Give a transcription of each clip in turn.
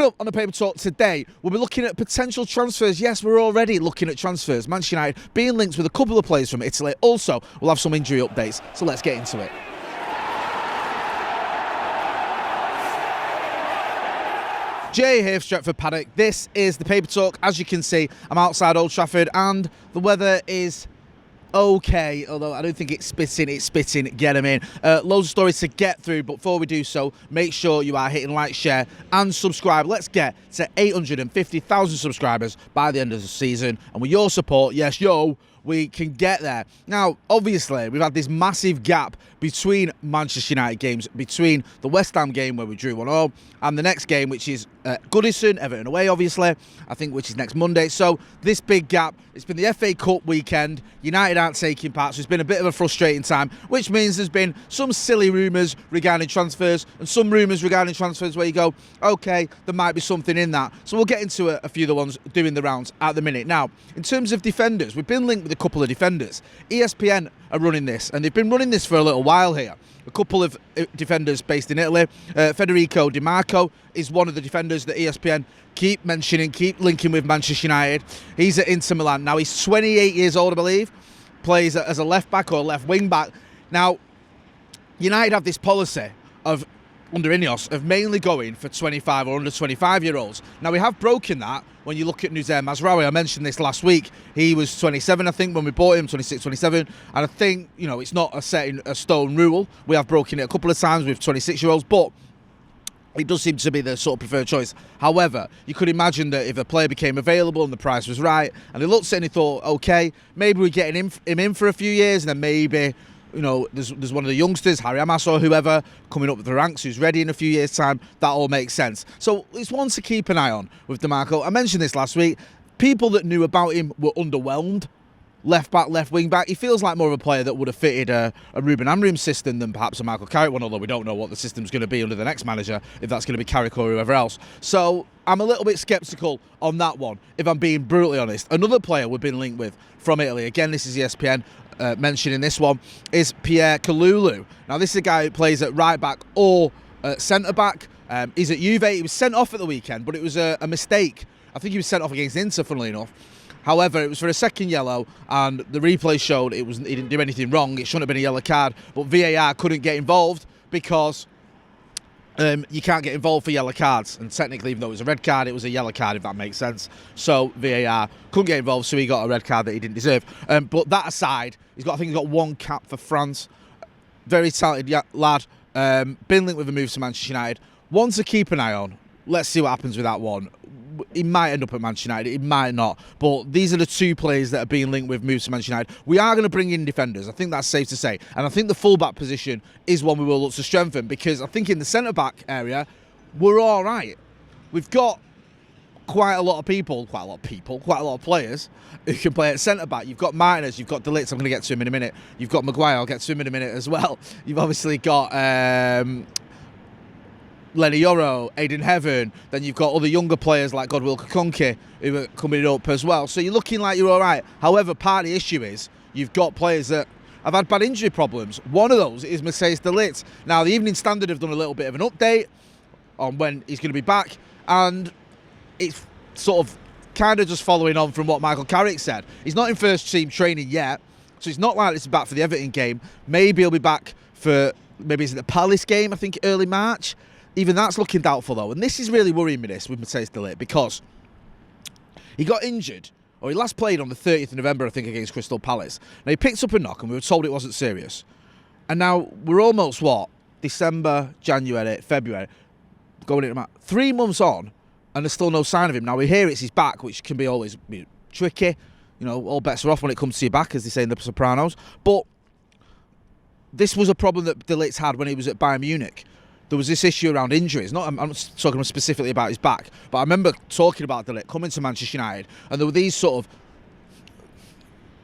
Coming up on the Paper Talk today, we'll be looking at potential transfers. Yes, we're already looking at transfers. Manchester United being linked with a couple of players from Italy. Also, we'll have some injury updates, so let's get into it. Jay here for Stretford Paddock. This is the Paper Talk. As you can see, I'm outside Old Trafford and the weather is okay, although I don't think it's spitting, get them in. Loads of stories to get through, but before we do so, make sure you are hitting like, share and subscribe. Let's get to 850,000 subscribers by the end of the season, and with your support, yes, we can get there. Now, obviously, we've had this massive gap between Manchester United games, between the West Ham game where we drew 1-0 and the next game, which is Goodison, Everton away, obviously, I think, which is next Monday. So this big gap, it's been the FA Cup weekend, United aren't taking part, so it's been a bit of a frustrating time, which means there's been some silly rumours regarding transfers and some rumours regarding transfers where you go, okay, there might be something in that. So we'll get into a few of the ones doing the rounds at the minute. Now, in terms of defenders, we've been linked with a couple of defenders. ESPN are running this, and they've been running this for a little while here. A couple of defenders based in Italy. Federico Dimarco is one of the defenders that ESPN keep mentioning, keep linking with Manchester United. He's at Inter Milan. Now, he's 28 years old, I believe. Plays as a left-back or left wing-back. Now, United have this policy of, under Ineos, of mainly going for 25 or under 25-year-olds. Now, we have broken that when you look at Nuzir Mazraoui. I mentioned this last week. He was 27, I think, when we bought him, 26, 27. And I think, you know, it's not a set in a stone rule. We have broken it a couple of times with 26-year-olds, but it does seem to be the sort of preferred choice. However, you could imagine that if a player became available and the price was right, and they looked at it and they thought, okay, maybe we're getting him in for a few years, and then maybe, you know, there's one of the youngsters, Harry Amas or whoever, coming up with the ranks who's ready in a few years' time. That all makes sense. So it's one to keep an eye on with Dimarco. I mentioned this last week. People that knew about him were underwhelmed. Left back, left wing back. He feels like more of a player that would have fitted a Ruben Amorim system than perhaps a Michael Carrick one, although we don't know what the system's going to be under the next manager, if that's going to be Carrick or whoever else. So I'm a little bit sceptical on that one, if I'm being brutally honest. Another player we've been linked with from Italy, again, this is ESPN mentioning this one, is Pierre Kalulu. Now, this is a guy who plays at right back or centre back. He's at Juve. He was sent off at the weekend, but it was a mistake. I think he was sent off against Inter, funnily enough. However, it was for a second yellow, and the replay showed he didn't do anything wrong. It shouldn't have been a yellow card, but VAR couldn't get involved because you can't get involved for yellow cards. And technically, even though it was a red card, it was a yellow card, if that makes sense. So VAR couldn't get involved, so he got a red card that he didn't deserve. But that aside, I think he's got one cap for France. Very talented lad. Been linked with a move to Manchester United. One to keep an eye on. Let's see what happens with that one. He might end up at Manchester United, he might not. But these are the two players that are being linked with moves to Manchester United. We are going to bring in defenders, I think that's safe to say. And I think the full-back position is one we will look to strengthen, because I think in the centre-back area, we're all right. We've got quite a lot of players who can play at centre-back. You've got Martinez, you've got De Ligt, I'm going to get to him in a minute. You've got Maguire, I'll get to him in a minute as well. You've obviously got Lenny Yoro, Aiden Heaven, then you've got other younger players like Godwill Kakonke who are coming up as well. So you're looking like you're all right. However, part of the issue is you've got players that have had bad injury problems. One of those is Matthijs De Ligt. Now, the Evening Standard have done a little bit of an update on when he's going to be back, and it's sort of kind of just following on from what Michael Carrick said. He's not in first team training yet, so he's not likely to be back for the Everton game. Maybe he'll be back for, maybe it's the Palace game, I think early March. Even that's looking doubtful, though. And this is really worrying me, this, with Matthijs De Ligt, because he got injured, or he last played on the 30th of November, I think, against Crystal Palace. Now, he picked up a knock, and we were told it wasn't serious. And now we're almost, December, January, February, going into 3 months on, and there's still no sign of him. Now, we hear it's his back, which can be always tricky. You know, all bets are off when it comes to your back, as they say in The Sopranos. But this was a problem that De Ligt had when he was at Bayern Munich. There was this issue around injuries. I'm not talking specifically about his back, but I remember talking about De Ligt coming to Manchester United, and there were these sort of,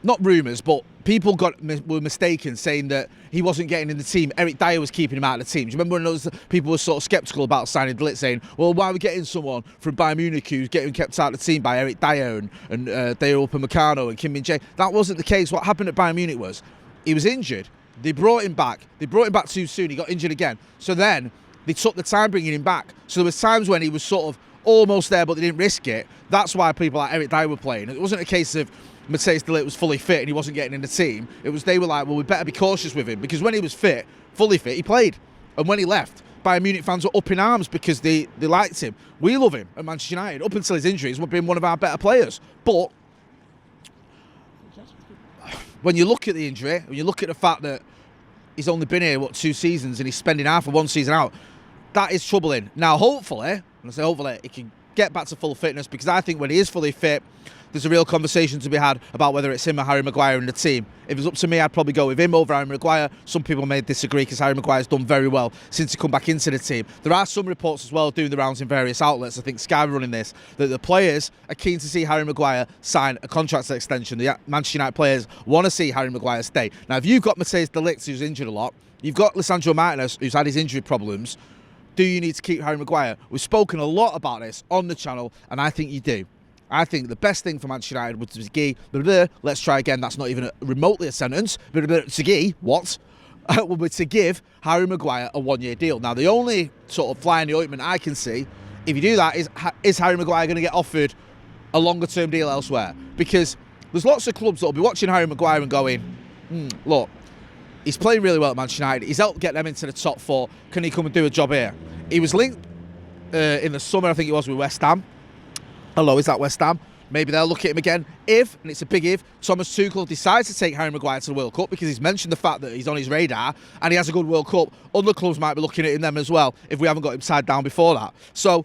not rumours, but people were mistaken, saying that he wasn't getting in the team. Eric Dyer was keeping him out of the team. Do you remember when those people were sort of sceptical about signing De Ligt, saying, well, why are we getting someone from Bayern Munich who's getting kept out of the team by Eric Dyer and Dayot Upamecano and Kim Min-jae? That wasn't the case. What happened at Bayern Munich was he was injured. They brought him back. They brought him back too soon. He got injured again. So then they took the time bringing him back. So there was times when he was sort of almost there, but they didn't risk it. That's why people like Eric Dyer were playing. It wasn't a case of Matthijs De Ligt was fully fit and he wasn't getting in the team. It was they were like, well, we better be cautious with him, because when he was fit, fully fit, he played. And when he left, Bayern Munich fans were up in arms because they liked him. We love him at Manchester United. Up until his injuries, we've been one of our better players. But when you look at the injury, when you look at the fact that he's only been here, 2 seasons, and he's spending half of 1 season out, that is troubling. Now, hopefully, and I say hopefully, he can get back to full fitness, because I think when he is fully fit, there's a real conversation to be had about whether it's him or Harry Maguire in the team. If it's up to me, I'd probably go with him over Harry Maguire. Some people may disagree, because Harry Maguire's done very well since he come back into the team. There are some reports as well doing the rounds in various outlets, I think Sky are running this, that the players are keen to see Harry Maguire sign a contract extension. The Manchester United players want to see Harry Maguire stay. Now, if you've got Matthijs De Ligt, who's injured a lot, you've got Lisandro Martinez, who's had his injury problems, do you need to keep Harry Maguire? We've spoken a lot about this on the channel, and I think you do. I think the best thing for Manchester United was let's try again, that's not even remotely a sentence, what? Would to give Harry Maguire a 1-year deal. Now, the only sort of fly in the ointment I can see, if you do that, is Harry Maguire going to get offered a longer-term deal elsewhere? Because there's lots of clubs that will be watching Harry Maguire and going, look, he's playing really well at Manchester United. He's helped get them into the top 4. Can he come and do a job here? He was linked in the summer, I think it was, with West Ham. Hello, is that West Ham? Maybe they'll look at him again if, and it's a big if, Thomas Tuchel decides to take Harry Maguire to the World Cup, because he's mentioned the fact that he's on his radar and he has a good World Cup. Other clubs might be looking at him then as well if we haven't got him tied down before that. So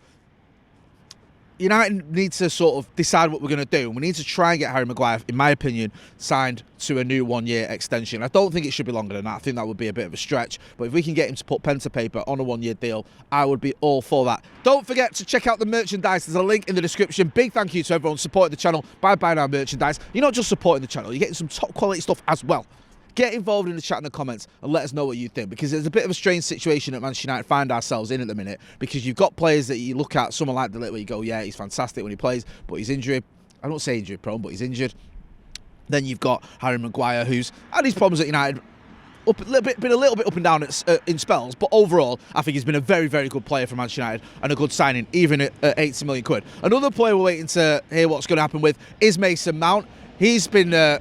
United need to sort of decide what we're going to do. We need to try and get Harry Maguire, in my opinion, signed to a new 1-year extension. I don't think it should be longer than that. I think that would be a bit of a stretch. But if we can get him to put pen to paper on a 1-year deal, I would be all for that. Don't forget to check out the merchandise. There's a link in the description. Big thank you to everyone supporting the channel by buying our merchandise. You're not just supporting the channel, you're getting some top quality stuff as well. Get involved in the chat and the comments and let us know what you think, because there's a bit of a strange situation that Manchester United find ourselves in at the minute, because you've got players that you look at, someone like De Ligt, where you go, yeah, he's fantastic when he plays, but he's injured. I don't say injury prone, but he's injured. Then you've got Harry Maguire, who's had his problems at United, been a little bit up and down in spells, but overall, I think he's been a very, very good player for Manchester United and a good signing, even at 80 million quid. Another player we're waiting to hear what's going to happen with is Mason Mount. He's been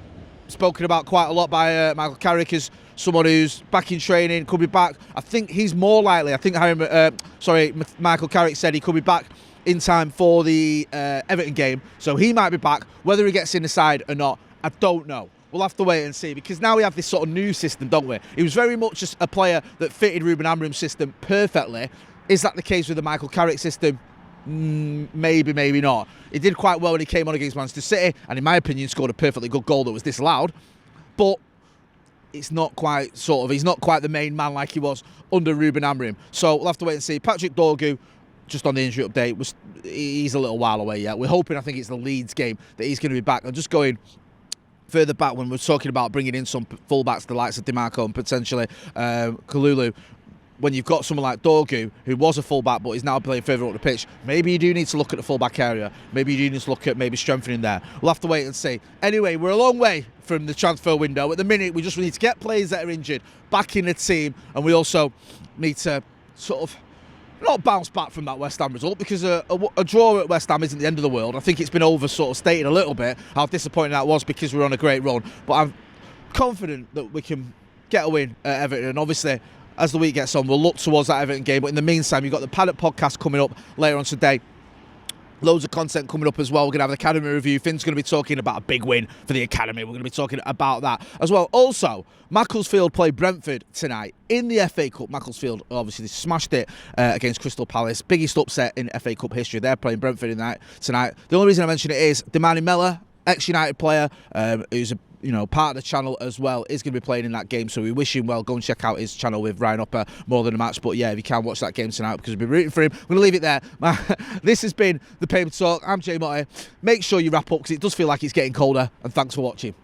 spoken about quite a lot by Michael Carrick as someone who's back in training, could be back. I think he's more likely. I think Michael Carrick said he could be back in time for the Everton game, so he might be back. Whether he gets in the side or not, I don't know. We'll have to wait and see, because now we have this sort of new system, don't we? He was very much just a player that fitted Ruben Amorim's system perfectly. Is that the case with the Michael Carrick system? Maybe, maybe not. He did quite well when he came on against Manchester City, and in my opinion scored a perfectly good goal that was disallowed, but it's not quite he's not quite the main man like he was under Ruben Amorim. So we'll have to wait and see. Patrick Dorgu, just on the injury update, he's a little while away yet. We're hoping, I think it's the Leeds game, that he's going to be back. I'm just going further back when we're talking about bringing in some fullbacks, the likes of Dimarco and potentially Kalulu. When you've got someone like Dorgu, who was a fullback but is now playing further up the pitch, maybe you do need to look at the fullback area. Maybe you do need to look at maybe strengthening there. We'll have to wait and see. Anyway, we're a long way from the transfer window. At the minute, we just need to get players that are injured back in the team, and we also need to sort of not bounce back from that West Ham result, because a draw at West Ham isn't the end of the world. I think it's been stated a little bit how disappointing that was, because we're on a great run. But I'm confident that we can get a win at Everton, and obviously, as the week gets on, we'll look towards that Everton game. But in the meantime, you've got the Paddock podcast coming up later on today. Loads of content coming up as well. We're going to have an Academy review. Finn's going to be talking about a big win for the Academy. We're going to be talking about that as well. Also, Macclesfield play Brentford tonight in the FA Cup. Macclesfield, obviously, they smashed it against Crystal Palace. Biggest upset in FA Cup history. They're playing Brentford tonight. The only reason I mention it is Demani Miller, ex-United player, who's a part of the channel as well, is going to be playing in that game, so we wish him well. Go and check out his channel with Ryan Hopper, More Than a Match. But yeah, if you can, watch that game tonight, because we'll be rooting for him. I'm going to leave it there. This has been the Paper Talk. I'm Jay Motti. Make sure you wrap up, because it does feel like it's getting colder, and thanks for watching.